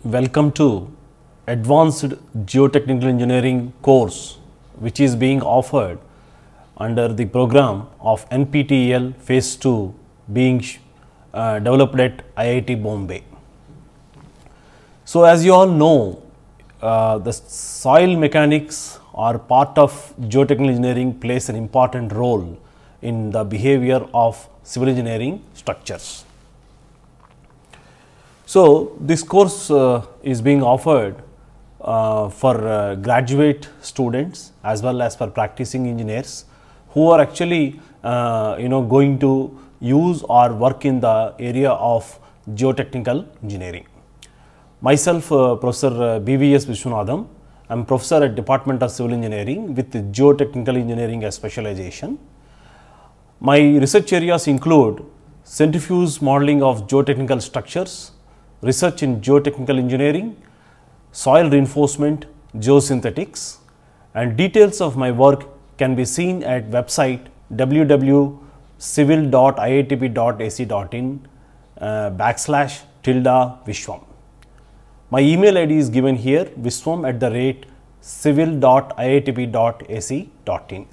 Welcome to Advanced Geotechnical Engineering course, which is being offered under the program of NPTEL Phase 2 being developed at IIT Bombay. So, as you all know, the soil mechanics are part of geotechnical engineering, plays an important role in the behavior of civil engineering structures. So, this course is being offered for graduate students as well as for practicing engineers who are actually going to use or work in the area of geotechnical engineering. Myself, Professor BVS Vishwanathan, I am professor at Department of Civil Engineering with geotechnical engineering as specialization. My research areas include centrifuge modeling of geotechnical structures, research in geotechnical engineering, soil reinforcement, geosynthetics, and details of my work can be seen at website www.civil.iitb.ac.in /Vishwam. My email ID is given here, viswam@civil.iitb.ac.in.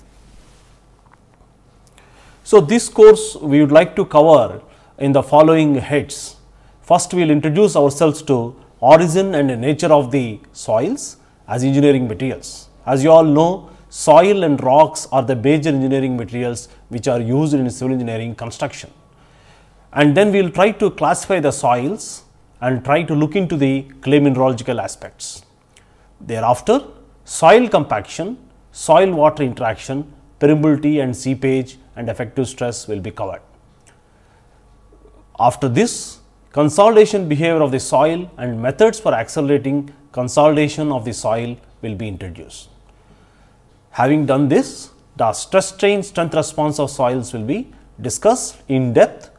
So, this course we would like to cover in the following heads. First, we will introduce ourselves to origin and nature of the soils as engineering materials. As you all know, soil and rocks are the major engineering materials which are used in civil engineering construction. And then we will try to classify the soils and try to look into the clay mineralogical aspects. Thereafter, soil compaction, soil water interaction, permeability and seepage and effective stress will be covered. After this, consolidation behavior of the soil and methods for accelerating consolidation of the soil will be introduced. Having done this, the stress strain strength response of soils will be discussed in depth,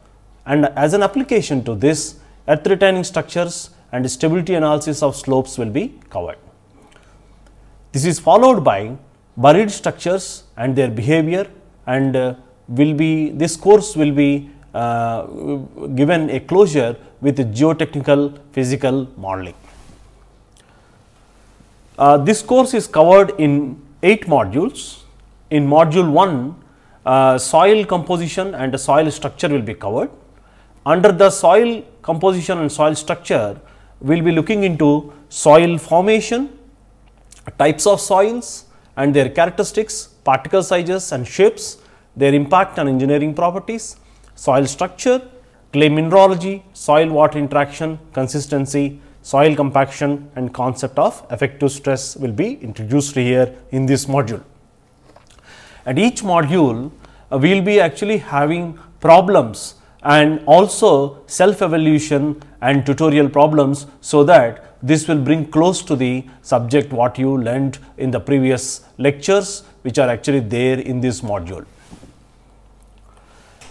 and as an application to this, earth retaining structures and stability analysis of slopes will be covered. This is followed by buried structures and their behavior, and this course will be given a closure with geotechnical physical modeling. This course is covered in 8 modules. In module 1, soil composition and soil structure will be covered. Under the soil composition and soil structure, we will be looking into soil formation, types of soils and their characteristics, particle sizes and shapes, their impact on engineering properties, soil structure, clay mineralogy, soil water interaction, consistency, soil compaction and concept of effective stress will be introduced here in this module. At each module, we will be actually having problems and also self evaluation and tutorial problems, so that this will bring close to the subject what you learned in the previous lectures, which are actually there in this module.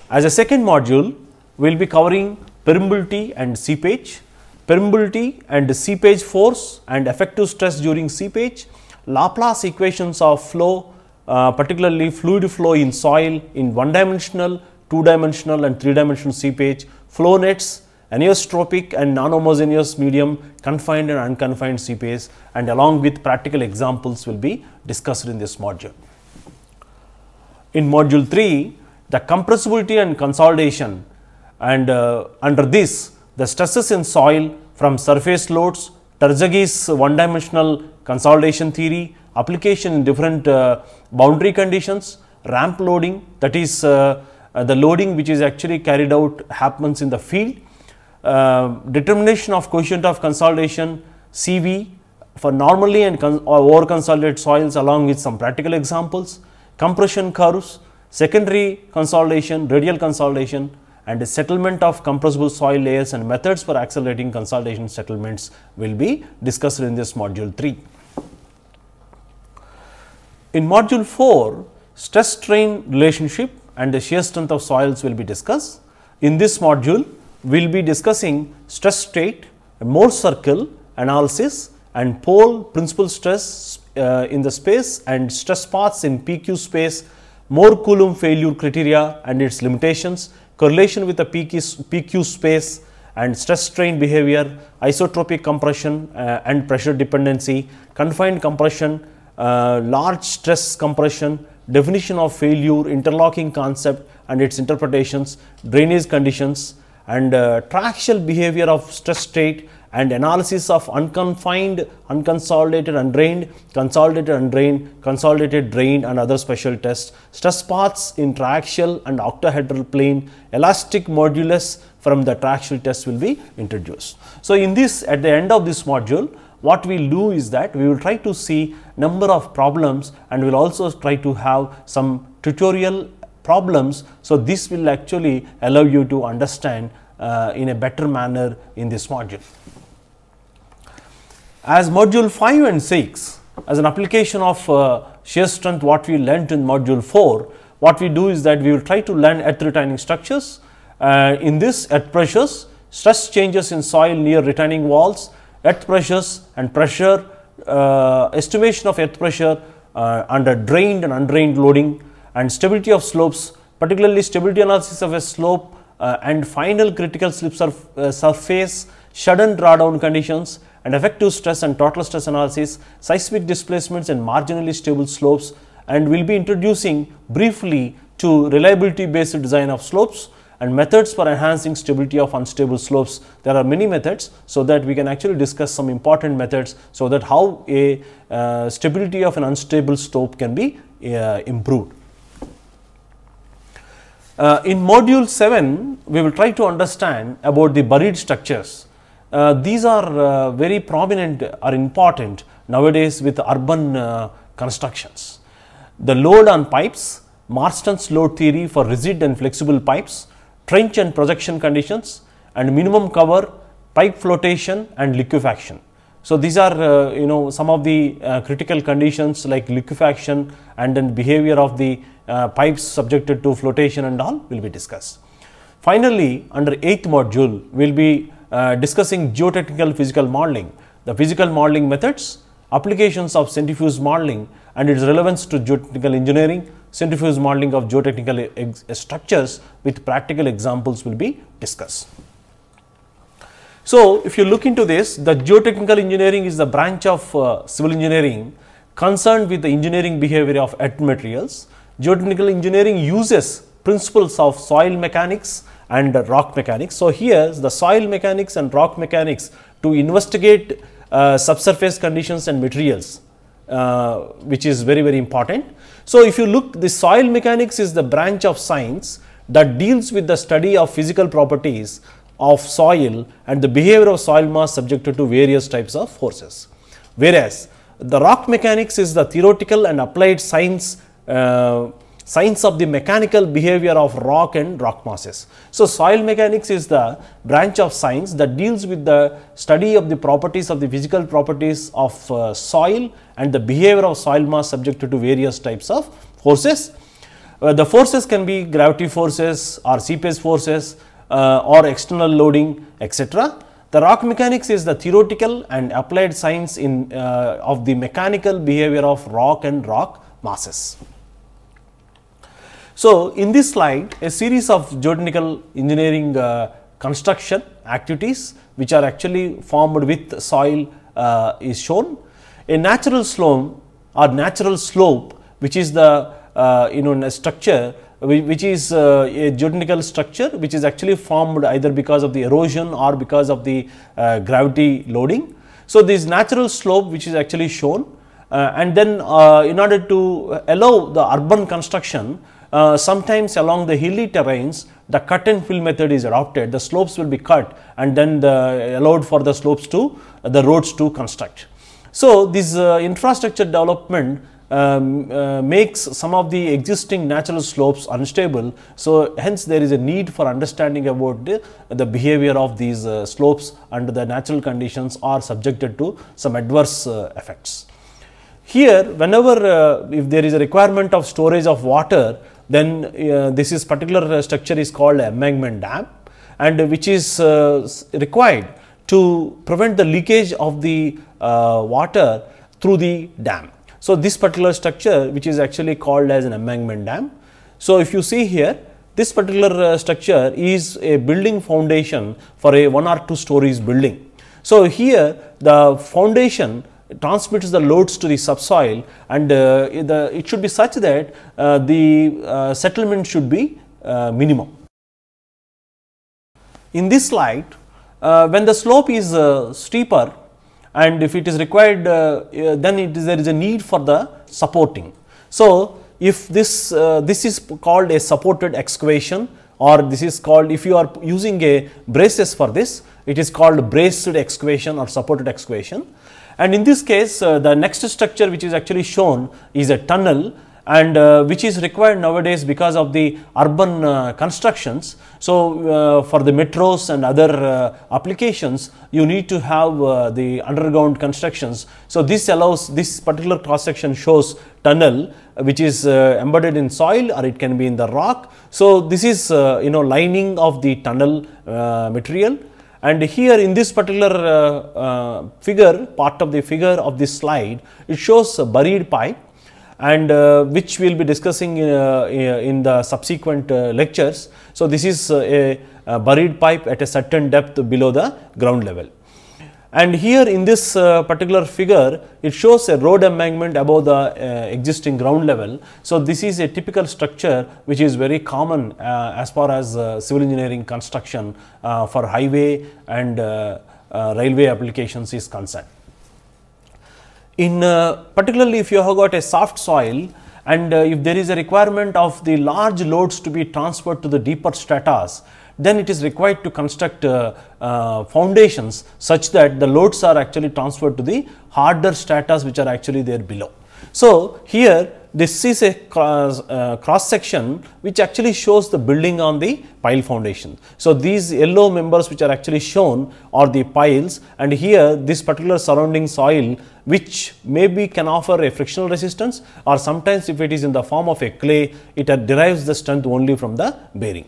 As a second module, we will be covering permeability and seepage, permeability and seepage force and effective stress during seepage, Laplace equations of flow, particularly fluid flow in soil in 1-dimensional, 2-dimensional and 3-dimensional seepage, flow nets, anisotropic and non-homogeneous medium, confined and unconfined seepage, and along with practical examples will be discussed in this module. In module 3, the compressibility and consolidation, and under this the stresses in soil from surface loads, Terzaghi's 1-dimensional consolidation theory, application in different boundary conditions, ramp loading, that is the loading which is actually carried out happens in the field, determination of coefficient of consolidation CV for normally and over consolidated soils along with some practical examples, compression curves, secondary consolidation, radial consolidation, and settlement of compressible soil layers and methods for accelerating consolidation settlements will be discussed in this module 3. In module 4, stress strain relationship and the shear strength of soils will be discussed. In this module, we will be discussing stress state, Morse circle analysis and pole principal stress in the space and stress paths in PQ space, Mohr Coulomb failure criteria and its limitations, correlation with the PQ space and stress strain behavior, isotropic compression and pressure dependency, confined compression, large stress compression, definition of failure, interlocking concept and its interpretations, drainage conditions, and triaxial behavior of stress state, and analysis of unconfined, unconsolidated, undrained, consolidated, undrained, consolidated, drained and other special tests, stress paths in triaxial and octahedral plane, elastic modulus from the triaxial test will be introduced. So, in this, at the end of this module, what we will do is that we will try to see number of problems and we will also try to have some tutorial problems. So, this will actually allow you to understand in a better manner in this module. As module 5 and 6, as an application of shear strength what we learnt in module 4, what we do is that we will try to learn earth retaining structures. In this, earth pressures, stress changes in soil near retaining walls, earth pressures and pressure, estimation of earth pressure under drained and undrained loading, and stability of slopes, particularly stability analysis of a slope and final critical slip surface, sudden drawdown conditions, and effective stress and total stress analysis, seismic displacements and marginally stable slopes, and we will be introducing briefly to reliability based design of slopes and methods for enhancing stability of unstable slopes. There are many methods, so that we can actually discuss some important methods, so that how a stability of an unstable slope can be improved. In module 7, we will try to understand about the buried structures. These are very prominent or important nowadays with urban constructions. The load on pipes, Marston's load theory for rigid and flexible pipes, trench and projection conditions, and minimum cover, pipe flotation and liquefaction. So, these are some of the critical conditions like liquefaction and then behavior of the pipes subjected to flotation and all will be discussed. Finally, under 8th module, we will be discussing geotechnical physical modeling, the physical modeling methods, applications of centrifuge modeling and its relevance to geotechnical engineering, centrifuge modeling of geotechnical structures with practical examples will be discussed. So, if you look into this, the geotechnical engineering is the branch of civil engineering concerned with the engineering behavior of earth materials. Geotechnical engineering uses principles of soil mechanics and rock mechanics. So, here the soil mechanics and rock mechanics to investigate subsurface conditions and materials, which is very important. So, if you look, the soil mechanics is the branch of science that deals with the study of physical properties of soil and the behavior of soil mass subjected to various types of forces. Whereas, the rock mechanics is the theoretical and applied science of the mechanical behavior of rock and rock masses. So, soil mechanics is the branch of science that deals with the study of the properties of the physical properties of soil and the behavior of soil mass subjected to various types of forces. The forces can be gravity forces or seepage forces or external loading, etc. The rock mechanics is the theoretical and applied science of the mechanical behavior of rock and rock masses. So, in this slide, a series of geotechnical engineering construction activities which are actually formed with soil is shown. A natural slope or natural slope, which is the a structure which is a geotechnical structure which is actually formed either because of the erosion or because of the gravity loading. So, this natural slope which is actually shown and then in order to allow the urban construction, sometimes along the hilly terrains the cut and fill method is adopted. The slopes will be cut and then allowed for the slopes to the roads to construct. So, this infrastructure development makes some of the existing natural slopes unstable. So, hence there is a need for understanding about the behavior of these slopes under the natural conditions are subjected to some adverse effects. Here, whenever if there is a requirement of storage of water, then this is particular structure is called embankment dam, and which is required to prevent the leakage of the water through the dam. So, this particular structure which is actually called as an embankment dam. So, if you see here, this particular structure is a building foundation for a 1 or 2 stories building. So, here the foundation transmits the loads to the subsoil, and it should be such that the settlement should be minimum. In this slide, when the slope is steeper, and if it is required, then there is a need for the supporting. So, if this is called a supported excavation, or this is called, if you are using a braces for this, it is called braced excavation or supported excavation. And in this case, the next structure which is actually shown is a tunnel, and which is required nowadays because of the urban constructions. So, for the metros and other applications, you need to have the underground constructions. So, this allows, this particular cross section shows tunnel which is embedded in soil, or it can be in the rock. So, this is lining of the tunnel material. And here in this particular figure, part of the figure of this slide, it shows a buried pipe, and which we will be discussing in the subsequent lectures. So, this is a buried pipe at a certain depth below the ground level. And here in this particular figure, it shows a road embankment above the existing ground level. So, this is a typical structure which is very common as far as civil engineering construction for highway and railway applications is concerned. In particularly if you have got a soft soil, and if there is a requirement of the large loads to be transferred to the deeper stratas, then it is required to construct foundations such that the loads are actually transferred to the harder stratas which are actually there below. So, here this is a cross section which actually shows the building on the pile foundation. So, these yellow members which are actually shown are the piles, and here this particular surrounding soil which maybe can offer a frictional resistance, or sometimes if it is in the form of a clay, it derives the strength only from the bearing.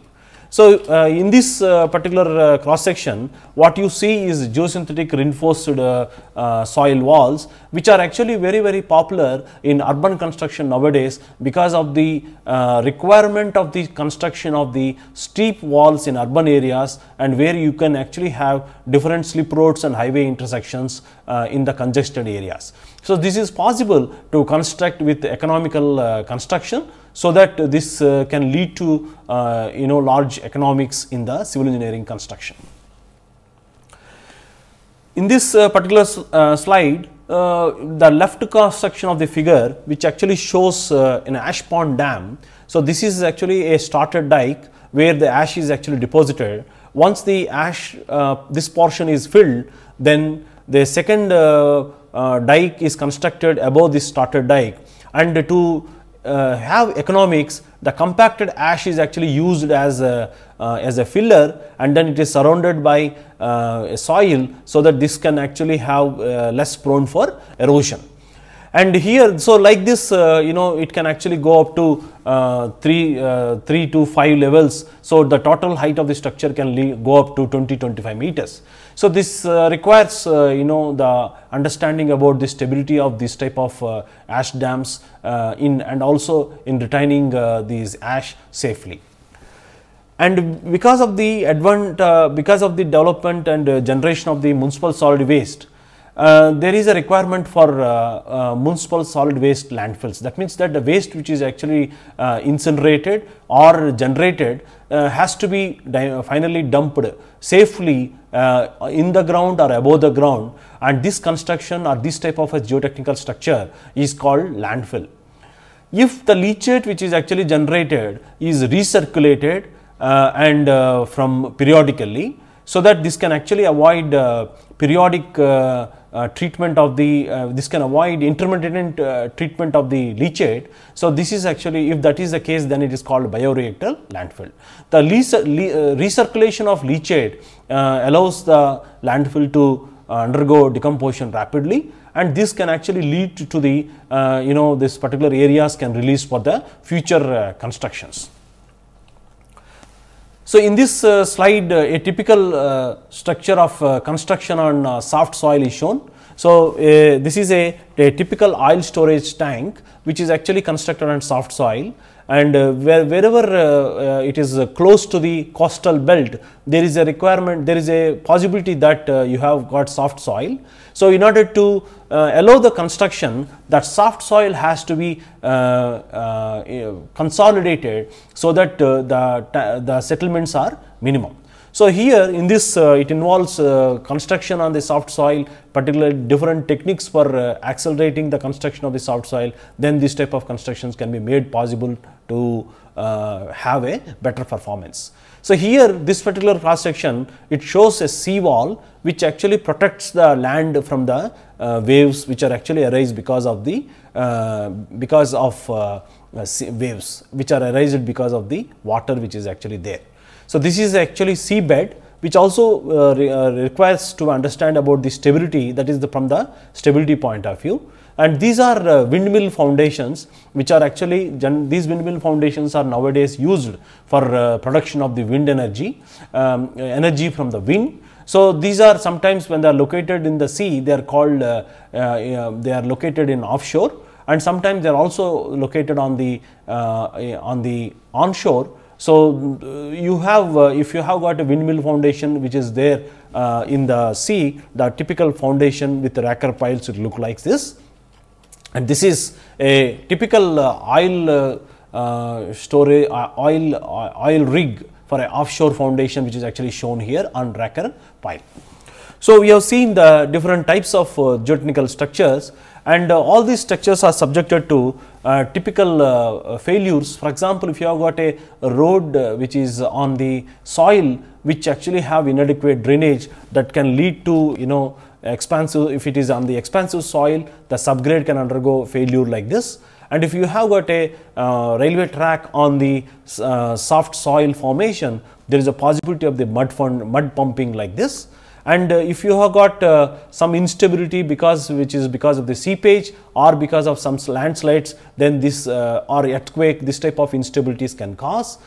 So, in this particular cross section, what you see is geosynthetic reinforced soil walls, which are actually very popular in urban construction nowadays because of the requirement of the construction of the steep walls in urban areas, and where you can actually have different slip roads and highway intersections in the congested areas. So, this is possible to construct with economical construction, so that this can lead to large economics in the civil engineering construction. In this particular slide, the left cross section of the figure, which actually shows an ash pond dam. So, this is actually a starter dike where the ash is actually deposited. Once the ash, this portion is filled, then the second dike is constructed above this starter dike, and to have economics, the compacted ash is actually used as a filler, and then it is surrounded by soil, so that this can actually have less prone for erosion. And here, so like this, it can actually go up to 3 to 5 levels. So, the total height of the structure can go up to 20-25 meters. So, this requires the understanding about the stability of this type of ash dams and also in retaining these ash safely. And because of the development and generation of the municipal solid waste, there is a requirement for municipal solid waste landfills. That means that the waste which is actually incinerated or generated has to be finally dumped safely in the ground or above the ground, and this construction or this type of a geotechnical structure is called landfill. If the leachate which is actually generated is recirculated and from periodically, so that this can actually avoid periodic treatment of the, this can avoid intermittent treatment of the leachate. So, this is actually, if that is the case, then it is called bioreactor landfill. The recirculation of leachate allows the landfill to undergo decomposition rapidly, and this can actually lead to the this particular areas can release for the future constructions. So, in this slide, a typical structure of construction on soft soil is shown. So, this is a typical oil storage tank which is actually constructed on soft soil, and wherever it is close to the coastal belt, there is a requirement, there is a possibility that you have got soft soil. So, in order to allow the construction, that soft soil has to be consolidated, so that the settlements are minimum. So, here in this it involves construction on the soft soil, particularly different techniques for accelerating the construction of the soft soil. Then this type of constructions can be made possible to have a better performance. So, here this particular cross section, it shows a sea wall which actually protects the land from the waves which are actually arise because of the waves which are arised because of the water which is actually there. So, this is actually seabed, which also requires to understand about the stability, that is from the stability point of view. And these are windmill foundations, which are actually, these windmill foundations are nowadays used for production of the wind energy, energy from the wind. So, these are sometimes when they are located in the sea, they are called, they are located in offshore, and sometimes they are also located on the onshore. So, you have if you have got a windmill foundation which is there in the sea, the typical foundation with the racker piles would look like this, and this is a typical oil storage oil rig for an offshore foundation, which is actually shown here on racker pile. So, we have seen the different types of geotechnical structures, and all these structures are subjected to typical failures. For example, if you have got a road which is on the soil which actually have inadequate drainage, that can lead to expansive, if it is on the expansive soil, the subgrade can undergo failure like this. And if you have got a railway track on the soft soil formation, there is a possibility of the mud pumping like this. And if you have got some instability which is because of the seepage or because of some landslides, then this or earthquake, this type of instabilities can cause.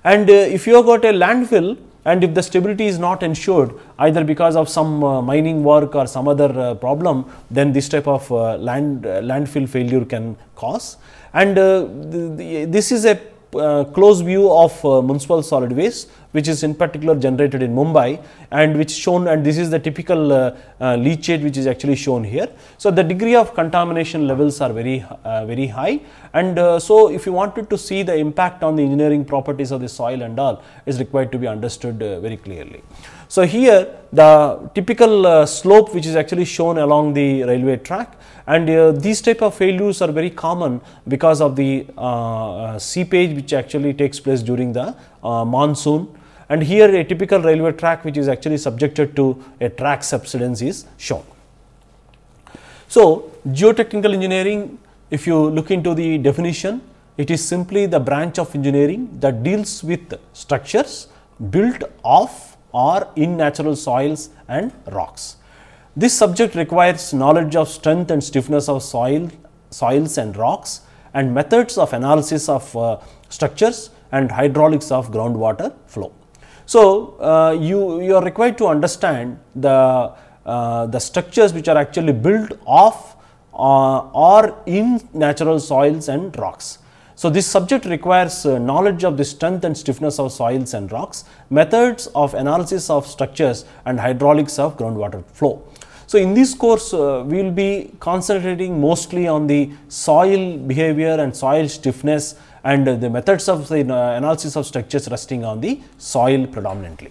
And if you have got a landfill, and if the stability is not ensured either because of some mining work or some other problem, then this type of landfill failure can cause. And this is a close view of municipal solid waste, which is in particular generated in Mumbai, and which shown, and this is the typical leachate which is actually shown here. So, the degree of contamination levels are very high, and so if you wanted to see the impact on the engineering properties of the soil and all, is required to be understood very clearly. So, here the typical slope which is actually shown along the railway track, and these type of failures are very common because of the seepage which actually takes place during the monsoon. And here a typical railway track which is actually subjected to a track subsidence is shown. So, geotechnical engineering, if you look into the definition, it is simply the branch of engineering that deals with structures built of or in natural soils and rocks. This subject requires knowledge of strength and stiffness of soils and rocks, and methods of analysis of structures and hydraulics of groundwater flow. So, you are required to understand the structures which are actually built of or in natural soils and rocks. So, this subject requires knowledge of the strength and stiffness of soils and rocks, methods of analysis of structures and hydraulics of groundwater flow. So, in this course we will be concentrating mostly on the soil behavior and soil stiffness, and the methods of the analysis of structures resting on the soil predominantly.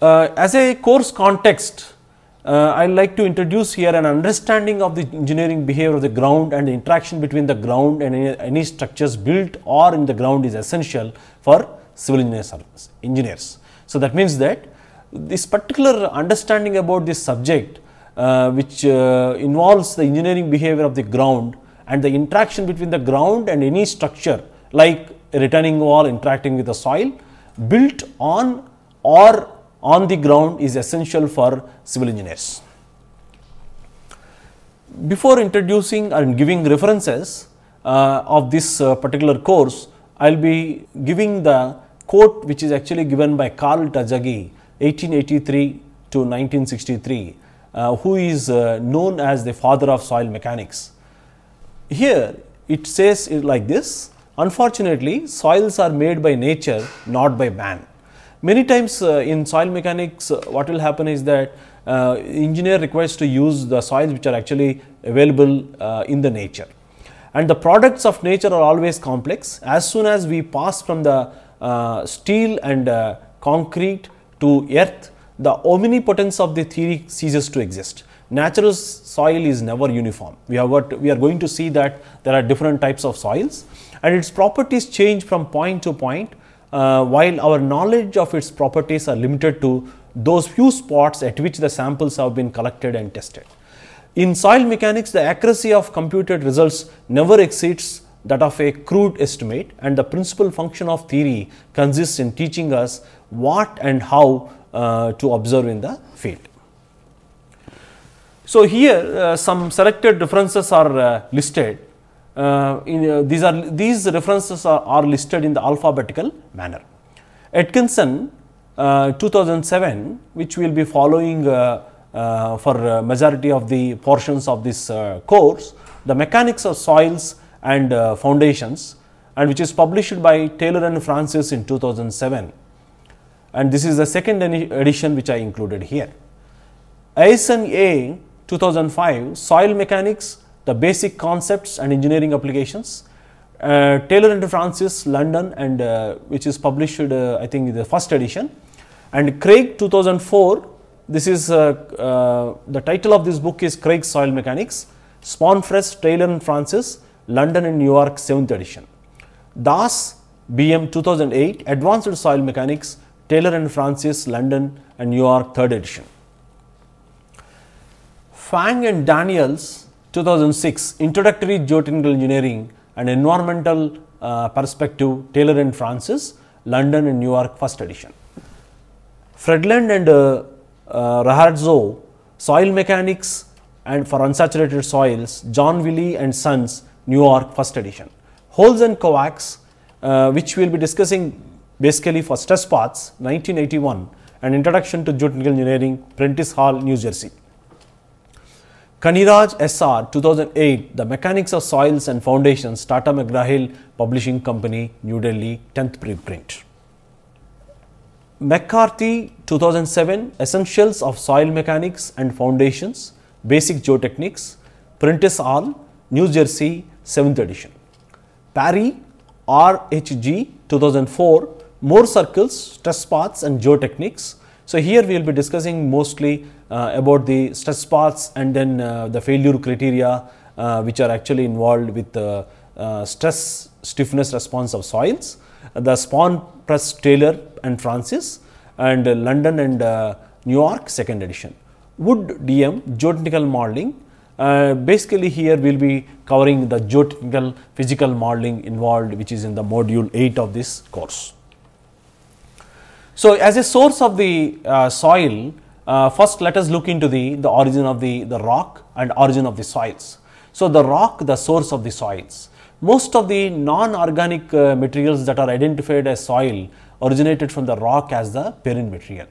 As a course context, I would like to introduce here an understanding of the engineering behavior of the ground, and the interaction between the ground and any structures built or in the ground is essential for civil engineers. So, that means that this particular understanding about this subject which involves the engineering behavior of the ground and the interaction between the ground and any structure like a retaining wall interacting with the soil built on or on the ground is essential for civil engineers. Before introducing and giving references of this particular course, I will be giving the quote which is actually given by Carl Tajagi 1883 to 1963, who is known as the father of soil mechanics. Here it says it like this: unfortunately, soils are made by nature, not by man. Many times in soil mechanics, what will happen is that engineer requires to use the soils which are actually available in the nature, and the products of nature are always complex. As soon as we pass from the steel and concrete to earth, the omnipotence of the theory ceases to exist. Natural soil is never uniform. We are going to see that there are different types of soils, and its properties change from point to point, while our knowledge of its properties are limited to those few spots at which the samples have been collected and tested. In soil mechanics, the accuracy of computed results never exceeds that of a crude estimate, and the principal function of theory consists in teaching us what and how to observe in the field. So, here some selected references are listed. These references are listed in the alphabetical manner. Atkinson 2007, which we will be following for majority of the portions of this course, the mechanics of soils and foundations, and which is published by Taylor and Francis in 2007, and this is the second edition which I included here. Eisen A 2005, Soil Mechanics, the Basic Concepts and Engineering Applications, Taylor and Francis, London, and which is published I think the first edition, and Craig 2004, this is the title of this book is Craig's Soil Mechanics, Sponfresh, Taylor and Francis, London and New York, 7th edition. Das, BM 2008, Advanced Soil Mechanics, Taylor and Francis, London and New York, 3rd edition. Fang and Daniels 2006, Introductory Geotechnical Engineering and Environmental Perspective, Taylor and Francis, London and New York, 1st edition. Fredland and Rahardzo, Soil Mechanics and for Unsaturated Soils, John Wiley and Sons, New York, 1st edition. Holz and Kovacs, which we will be discussing basically for stress paths, 1981, and Introduction to Geotechnical Engineering, Prentice Hall, New Jersey. Kaniraj SR 2008, The Mechanics of Soils and Foundations, Tata McGraw-Hill Publishing Company, New Delhi, 10th preprint. McCarthy 2007, Essentials of Soil Mechanics and Foundations, Basic Geotechnics, Prentice Hall, New Jersey, 7th edition. Parry RHG 2004, More Circles, Stress Paths and Geotechnics. So, here we will be discussing mostly about the stress paths and then the failure criteria which are actually involved with the stress stiffness response of soils. The Sponfresh, Taylor and Francis, and London and New York, 2nd edition. Wood DM, Geotechnical Modeling. Basically here we will be covering the geotechnical physical modeling involved, which is in the module 8 of this course. So, as a source of the soil, first let us look into the origin of the rock and origin of the soils. So, the rock, the source of the soils. Most of the non-organic materials that are identified as soil originated from the rock as the parent material.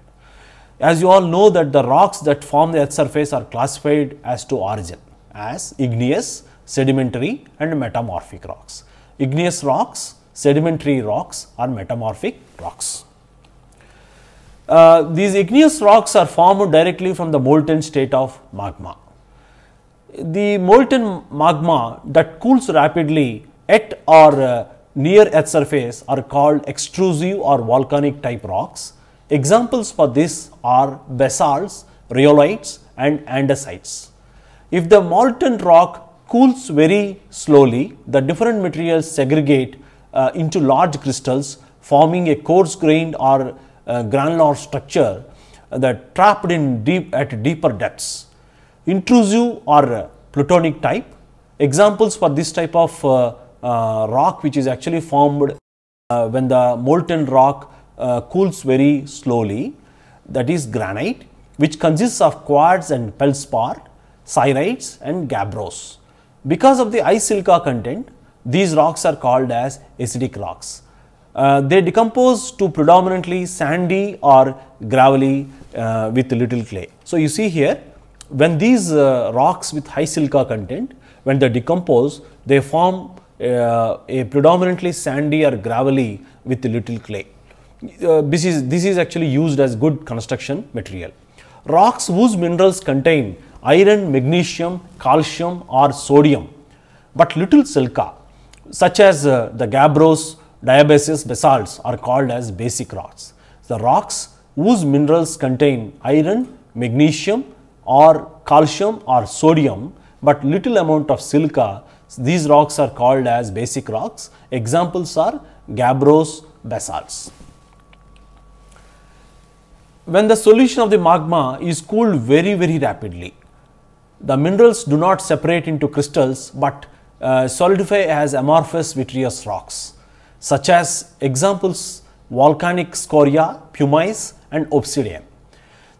As you all know that the rocks that form the earth surface are classified as to origin as igneous, sedimentary and metamorphic rocks. Igneous rocks, sedimentary rocks or metamorphic rocks. These igneous rocks are formed directly from the molten state of magma. The molten magma that cools rapidly at or near earth surface are called extrusive or volcanic type rocks. Examples for this are basalts, rhyolites and andesites. If the molten rock cools very slowly, the different materials segregate into large crystals, forming a coarse grained or granular structure that trapped in at deeper depths. Intrusive or plutonic type. Examples for this type of rock which is actually formed when the molten rock cools very slowly, that is granite, which consists of quartz and feldspar, cyanides and gabbros. Because of the high silica content, these rocks are called as acidic rocks. They decompose to predominantly sandy or gravelly with little clay. So, you see here when these rocks with high silica content, when they decompose, they form a predominantly sandy or gravelly with little clay. This is actually used as good construction material. Rocks whose minerals contain iron, magnesium, calcium or sodium but little silica, such as the gabbros, diabasis basalts, are called as basic rocks. The rocks whose minerals contain iron, magnesium or calcium or sodium but little amount of silica, these rocks are called as basic rocks. Examples are gabbros, basalts. When the solution of the magma is cooled very rapidly, the minerals do not separate into crystals but solidify as amorphous vitreous rocks, such as examples volcanic scoria, pumice and obsidian.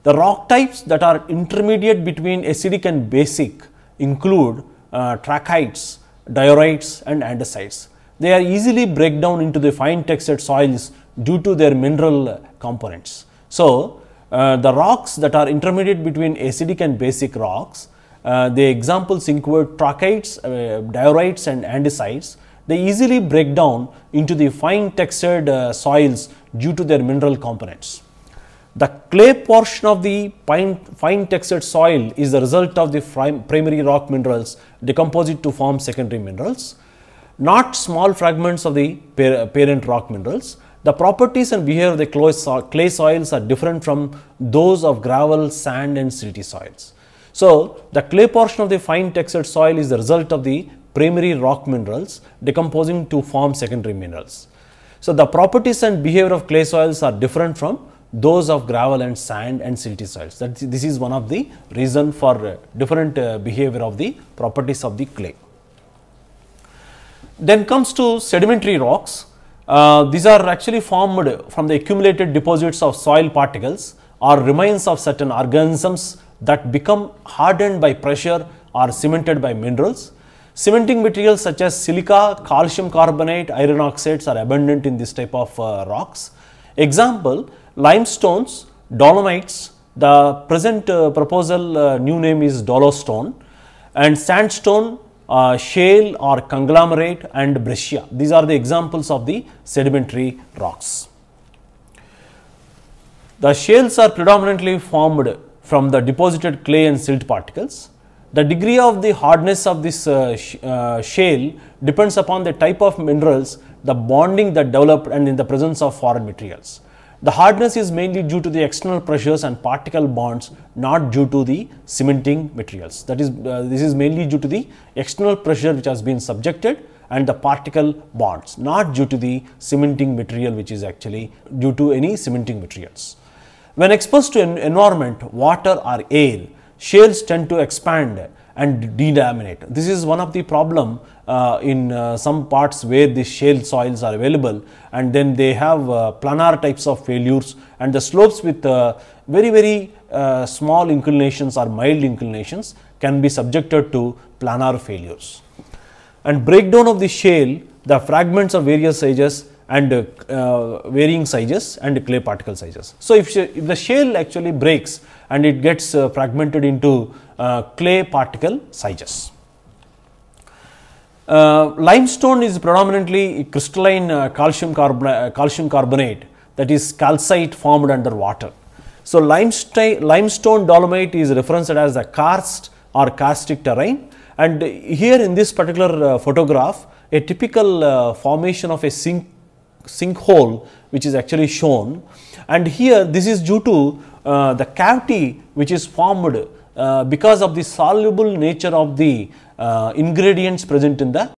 The rock types that are intermediate between acidic and basic include trachytes, diorites and andesites. They are easily break down into the fine textured soils due to their mineral components. So, the rocks that are intermediate between acidic and basic rocks, the examples include trachytes, diorites and andesites. They easily break down into the fine textured soils due to their mineral components. The clay portion of the fine textured soil is the result of the primary rock minerals decomposed to form secondary minerals, not small fragments of the parent rock minerals. The properties and behavior of the clay soils are different from those of gravel, sand and silty soils. So, the clay portion of the fine textured soil is the result of the primary rock minerals decomposing to form secondary minerals. So, the properties and behavior of clay soils are different from those of gravel and sand and silty soils. This is one of the reason for different behavior of the properties of the clay. Then comes to sedimentary rocks. These are actually formed from the accumulated deposits of soil particles or remains of certain organisms that become hardened by pressure or cemented by minerals. Cementing materials such as silica, calcium carbonate, iron oxides are abundant in this type of rocks. Example, limestones, dolomites, the present proposal new name is dolostone, and sandstone, shale or conglomerate and breccia. These are the examples of the sedimentary rocks. The shales are predominantly formed from the deposited clay and silt particles. The degree of the hardness of this shale depends upon the type of minerals, the bonding that developed and in the presence of foreign materials. The hardness is mainly due to the external pressures and particle bonds, not due to the cementing materials. That is, this is mainly due to the external pressure which has been subjected and the particle bonds, not due to the cementing material which is actually due to any cementing materials. When exposed to an environment, water or air, shales tend to expand and delaminate. This is one of the problem in some parts where the shale soils are available, and then they have planar types of failures, and the slopes with very small inclinations or mild inclinations can be subjected to planar failures. And breakdown of the shale, the fragments of various sizes and varying sizes and clay particle sizes. So, if the shale actually breaks and it gets fragmented into clay particle sizes. Limestone is predominantly crystalline calcium carbonate, that is calcite formed under water. So, limestone dolomite is referenced as a karst or karstic terrain, and here in this particular photograph, a typical formation of a sinkhole which is actually shown, and here this is due to the cavity which is formed because of the soluble nature of the ingredients present in the